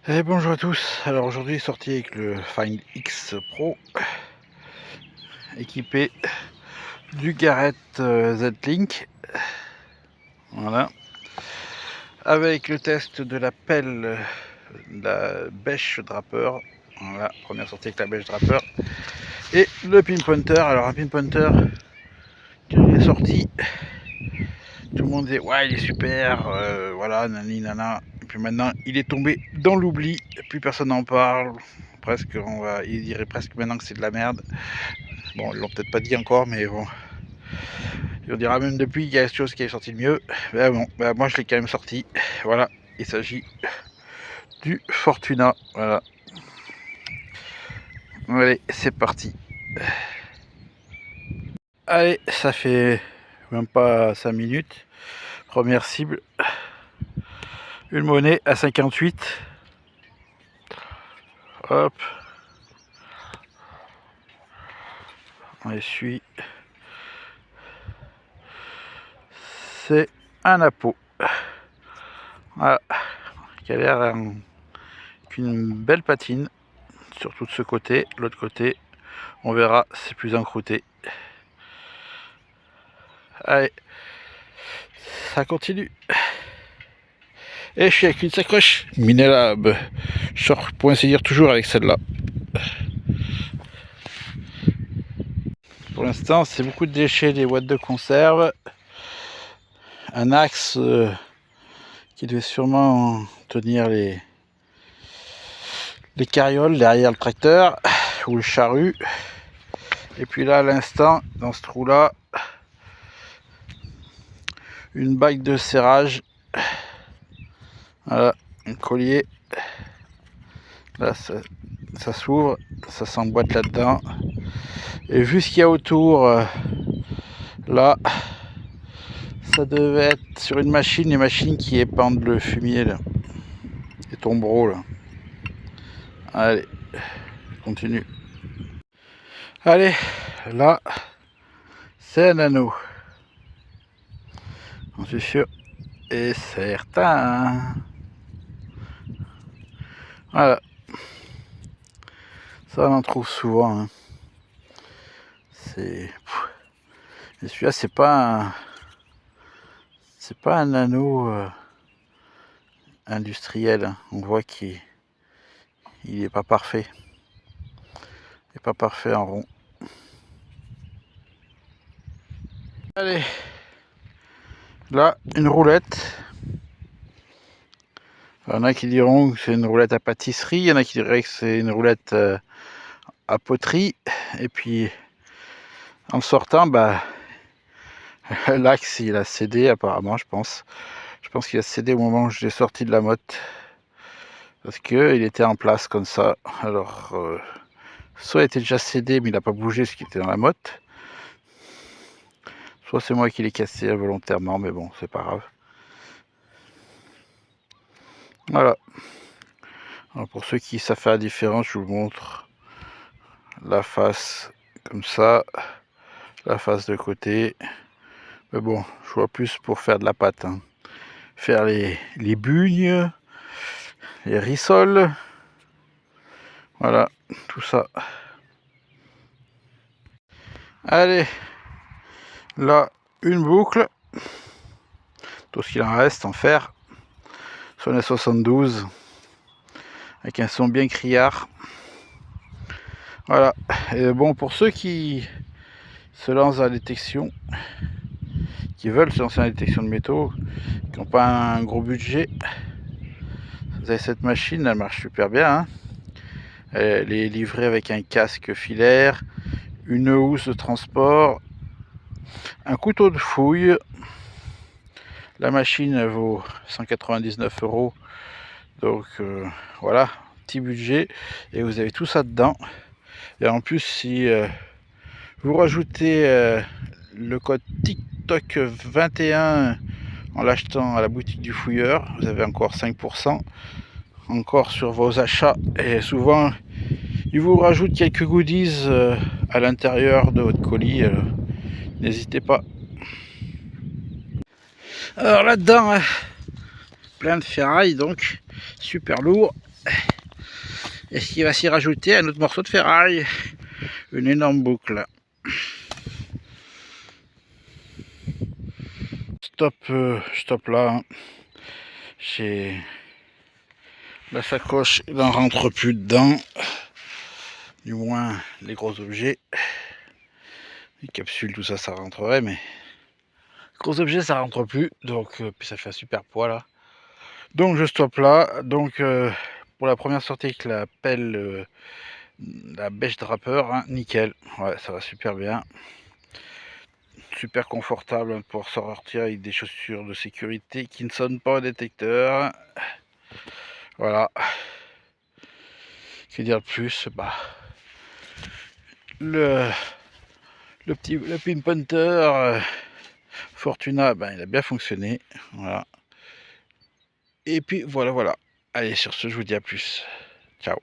Et bonjour à tous, alors aujourd'hui sorti avec le Find X Pro équipé du Garrett Z-Link, voilà, avec le test de la pelle, la bêche drapeur, voilà, première sortie avec la bêche drapeur, et le pinpointer. Alors un pinpointer qui est sorti, tout le monde disait ouais il est super, voilà, nani nana, et puis maintenant il est tombé dans l'oubli, plus personne n'en parle, presque il dirait presque maintenant que c'est de la merde. Bon, ils l'ont peut-être pas dit encore, mais bon. Et on dira même depuis qu'il y a quelque chose qui est sorti de mieux. Ben bon, ben moi je l'ai quand même sorti. Voilà, il s'agit du Fortuna. Voilà. Allez, c'est parti. Allez, ça fait même pas 5 minutes. Première cible. Une monnaie à 58. Hop. On essuie. C'est un appôt. Voilà. Qui a l'air qu'une belle patine. Surtout de ce côté. L'autre côté, on verra, c'est plus encrouté. Allez. Ça continue. Et je suis avec une sacoche Minelab. Je sors pour ainsi dire toujours avec celle-là. Pour l'instant, c'est beaucoup de déchets, des boîtes de conserve. Un axe qui devait sûrement tenir les carrioles derrière le tracteur ou le charrue. Et puis là, à l'instant, dans ce trou-là, une bague de serrage. Voilà, un collier. Là, ça s'ouvre, ça s'emboîte là-dedans. Et vu ce qu'il y a autour, là, ça devait être sur une machine, les machines qui épandent le fumier, là. Les tombereaux, là. Allez, je continue. Allez, là, c'est un anneau. J'en suis sûr et certain. Voilà. Ça, on en trouve souvent. Hein. C'est... Et celui-là, c'est pas un anneau industriel. Hein. On voit qu'il n'est pas parfait. Il n'est pas parfait en rond. Allez. Là, une roulette. Il y en a qui diront que c'est une roulette à pâtisserie. Il y en a qui diraient que c'est une roulette à poterie. Et puis, en sortant, bah, l'axe, il a cédé apparemment, je pense. Je pense qu'il a cédé au moment où je l'ai sorti de la motte. Parce qu'il était en place comme ça. Alors, soit il était déjà cédé, mais il n'a pas bougé ce qui était dans la motte. Soit c'est moi qui l'ai cassé involontairement, mais bon, c'est pas grave. Voilà. Alors pour ceux qui savent faire la différence, je vous montre la face comme ça, la face de côté. Mais bon, je vois plus pour faire de la pâte. Hein. Faire les bugnes, les rissoles. Voilà, tout ça. Allez, là, une boucle. Tout ce qu'il en reste en fer. Sur les 72. Avec un son bien criard. Voilà. Et bon, pour ceux qui se lancent dans la détection, qui veulent se lancer dans la détection de métaux, qui n'ont pas un gros budget, vous avez cette machine, elle marche super bien. Hein. Elle est livrée avec un casque filaire, une housse de transport, un couteau de fouille. La machine elle vaut 199 €. Donc voilà, petit budget. Et vous avez tout ça dedans. Et en plus, si vous rajoutez le code TikTok 21 en l'achetant à la boutique du fouilleur, vous avez encore 5% encore sur vos achats. Et souvent, ils vous rajoutent quelques goodies à l'intérieur de votre colis. N'hésitez pas. Alors là-dedans, plein de ferraille, donc super lourd. Est-ce qu'il va s'y rajouter un autre morceau de ferraille? Une énorme boucle. Stop là. Hein. J'ai la sacoche, il n'en rentre plus dedans. Du moins les gros objets. Les capsules, tout ça, ça rentrerait, mais gros objets, ça rentre plus. Donc, puis ça fait un super poids là. Donc je stoppe là. Donc pour la première sortie avec la pelle, la bêche drapeur, hein, nickel. Ouais, ça va super bien. Super confortable pour sortir avec des chaussures de sécurité qui ne sonnent pas au détecteur. Voilà. Que dire de plus? Bah, le pin punter Fortuna, ben, il a bien fonctionné. Voilà. Et puis voilà. Allez, sur ce, je vous dis à plus. Ciao.